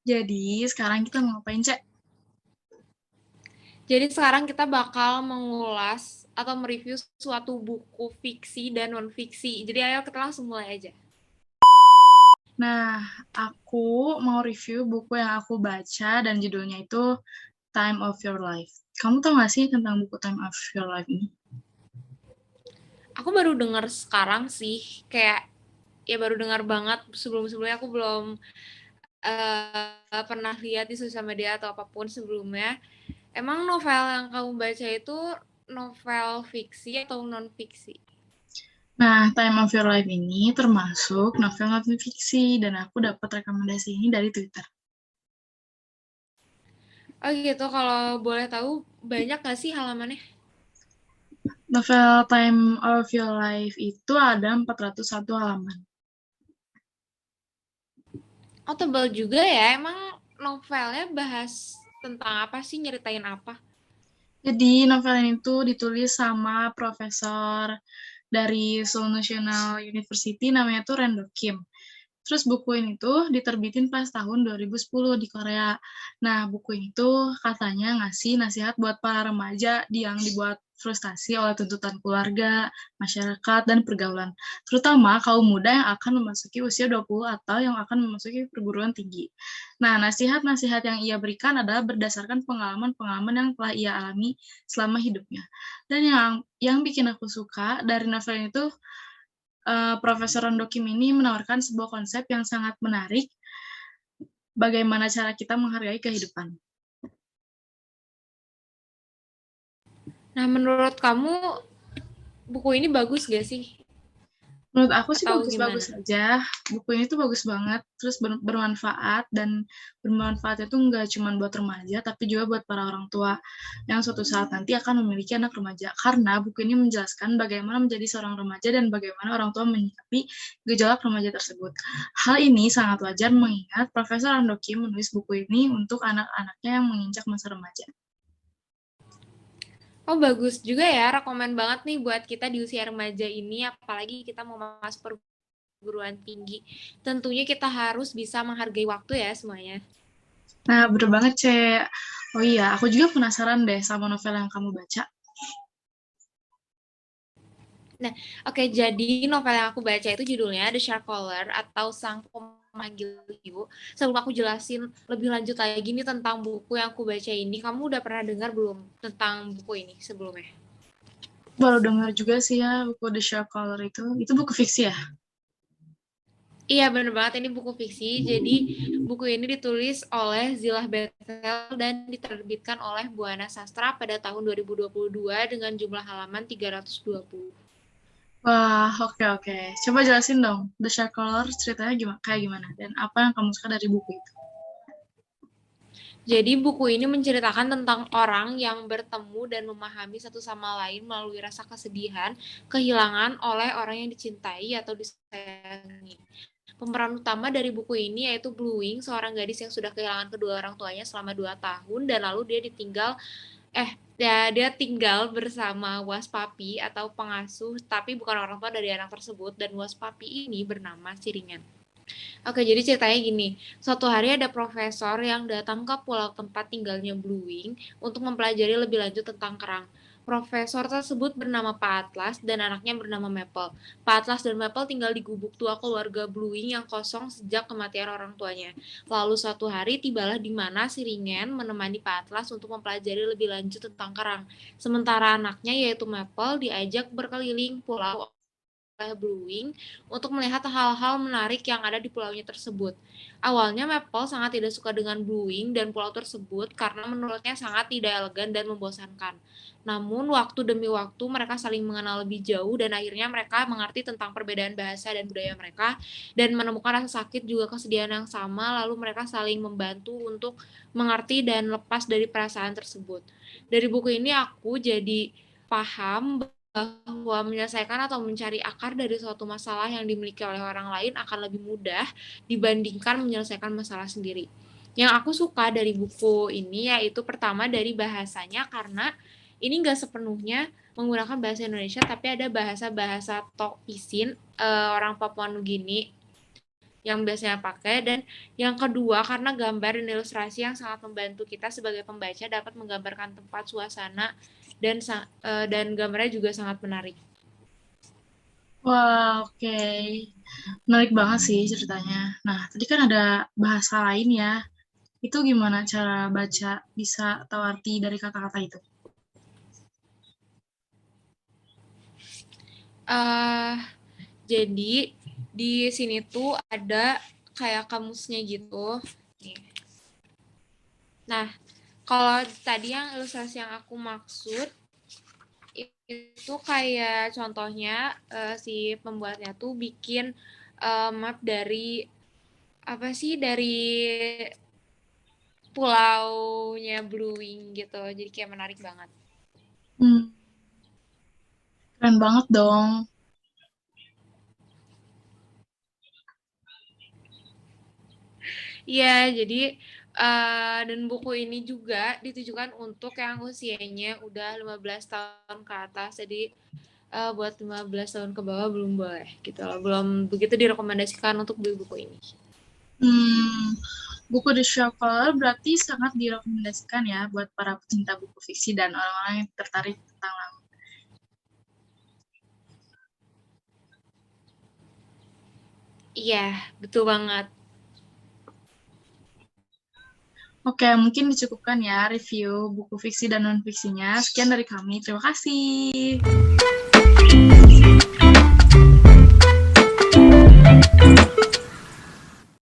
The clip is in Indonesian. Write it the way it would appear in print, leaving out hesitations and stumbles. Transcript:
Jadi sekarang kita mau ngapain, Cek? Jadi sekarang kita bakal mengulas atau mereview suatu buku fiksi dan non-fiksi. Jadi ayo kita langsung mulai aja. Nah, aku mau review buku yang aku baca dan judulnya itu Time of Your Life. Kamu tahu gak sih tentang buku Time of Your Life ini? Aku baru dengar sekarang sih, kayak ya baru dengar banget. Sebelum-sebelumnya aku belum pernah lihat di sosial media atau apapun sebelumnya. Emang novel yang kamu baca itu novel fiksi atau non-fiksi? Nah, Time of Your Life ini termasuk novel non fiksi dan aku dapat rekomendasi ini dari Twitter. Oh gitu, kalau boleh tahu banyak gak sih halamannya? Novel Time of Your Life itu ada 401 halaman. Oh tebal juga ya, emang novelnya bahas tentang apa sih, nyeritain apa? Jadi novel ini tuh ditulis sama profesor dari Seoul National University namanya tuh Rando Kim. Terus buku ini tuh diterbitin pas tahun 2010 di Korea. Nah, buku ini tuh katanya ngasih nasihat buat para remaja yang dibuat frustasi oleh tuntutan keluarga, masyarakat, dan pergaulan. Terutama kaum muda yang akan memasuki usia 20 atau yang akan memasuki perguruan tinggi. Nah, nasihat-nasihat yang ia berikan adalah berdasarkan pengalaman-pengalaman yang telah ia alami selama hidupnya. Dan yang bikin aku suka dari novel itu Profesor Rondo Kim ini menawarkan sebuah konsep yang sangat menarik, bagaimana cara kita menghargai kehidupan. Nah menurut kamu buku ini bagus gak sih? Menurut aku sih Atau bagus-bagus gimana? aja. Buku ini tuh bagus banget, terus bermanfaat, dan bermanfaatnya tuh nggak cuma buat remaja, tapi juga buat para orang tua yang suatu saat nanti akan memiliki anak remaja. Karena buku ini menjelaskan bagaimana menjadi seorang remaja dan bagaimana orang tua menyikapi gejolak remaja tersebut. Hal ini sangat wajar mengingat Profesor Andoki menulis buku ini untuk anak-anaknya yang menginjak masa remaja. Oh bagus juga ya, rekomen banget nih buat kita di usia remaja ini, apalagi kita mau masuk perguruan tinggi. Tentunya kita harus bisa menghargai waktu ya semuanya. Nah, bener banget, Cek. Oh iya, aku juga penasaran deh sama novel yang kamu baca. Nah, oke, jadi novel yang aku baca itu judulnya The Shark Caller atau Sang Pemanggil Hiu. Sebelum aku jelasin lebih lanjut lagi nih tentang buku yang aku baca ini, kamu udah pernah dengar belum tentang buku ini sebelumnya? Baru dengar juga sih ya buku The Shark Color itu. Itu buku fiksi ya? Iya bener banget, ini buku fiksi. Jadi buku ini ditulis oleh Zilah Bethel dan diterbitkan oleh Buana Sastra pada tahun 2022 dengan jumlah halaman 320. Wah, oke oke. Coba jelasin dong, The Shark Color ceritanya gimana, kayak gimana, dan apa yang kamu suka dari buku itu? Jadi buku ini menceritakan tentang orang yang bertemu dan memahami satu sama lain melalui rasa kesedihan, kehilangan oleh orang yang dicintai atau disayangi. Pemeran utama dari buku ini yaitu Bluewing, seorang gadis yang sudah kehilangan kedua orang tuanya selama 2 tahun dan lalu dia tinggal bersama Waspapi atau pengasuh tapi bukan orang tua dari anak tersebut, dan Waspapi ini bernama Siringan. Oke, jadi ceritanya gini. Suatu hari ada profesor yang datang ke pulau tempat tinggalnya Bluewing untuk mempelajari lebih lanjut tentang kerang. Profesor tersebut bernama Pak Atlas dan anaknya bernama Maple. Pak Atlas dan Maple tinggal di gubuk tua keluarga Bluewing yang kosong sejak kematian orang tuanya. Lalu suatu hari tibalah di mana si Ringen menemani Pak Atlas untuk mempelajari lebih lanjut tentang kerang. Sementara anaknya yaitu Maple diajak berkeliling pulau oleh Bluewing untuk melihat hal-hal menarik yang ada di pulaunya tersebut. Awalnya Maple sangat tidak suka dengan Bluewing dan pulau tersebut karena menurutnya sangat tidak elegan dan membosankan. Namun waktu demi waktu mereka saling mengenal lebih jauh dan akhirnya mereka mengerti tentang perbedaan bahasa dan budaya mereka dan menemukan rasa sakit juga kesedihan yang sama, lalu mereka saling membantu untuk mengerti dan lepas dari perasaan tersebut. Dari buku ini aku jadi paham bahwa menyelesaikan atau mencari akar dari suatu masalah yang dimiliki oleh orang lain akan lebih mudah dibandingkan menyelesaikan masalah sendiri. Yang aku suka dari buku ini yaitu pertama dari bahasanya, karena ini nggak sepenuhnya menggunakan bahasa Indonesia tapi ada bahasa-bahasa Tok Pisin, orang Papua Nugini. yang biasanya pakai, dan yang kedua karena gambar dan ilustrasi yang sangat membantu kita sebagai pembaca dapat menggambarkan tempat, suasana, dan gambarnya juga sangat menarik. Wah, oke. Menarik banget sih ceritanya. Nah, tadi kan ada bahasa lain ya. Itu gimana cara baca bisa tahu arti dari kata-kata itu? Jadi di sini tuh ada kayak kamusnya gitu. Nih. Nah, kalau tadi yang ilustrasi yang aku maksud itu kayak contohnya si pembuatnya tuh bikin map dari apa sih, dari pulaunya Blue Wing gitu. Jadi kayak menarik banget. Keren banget dong. Iya, jadi dan buku ini juga ditujukan untuk yang usianya udah 15 tahun ke atas. Jadi buat 15 tahun ke bawah belum boleh gitu loh. Belum begitu direkomendasikan untuk beli buku ini. Buku The Shuffler berarti sangat direkomendasikan ya buat para pecinta buku fiksi dan orang-orang yang tertarik tentang laut. Iya, betul banget. Oke, mungkin dicukupkan ya review buku fiksi dan non-fiksinya. Sekian dari kami. Terima kasih.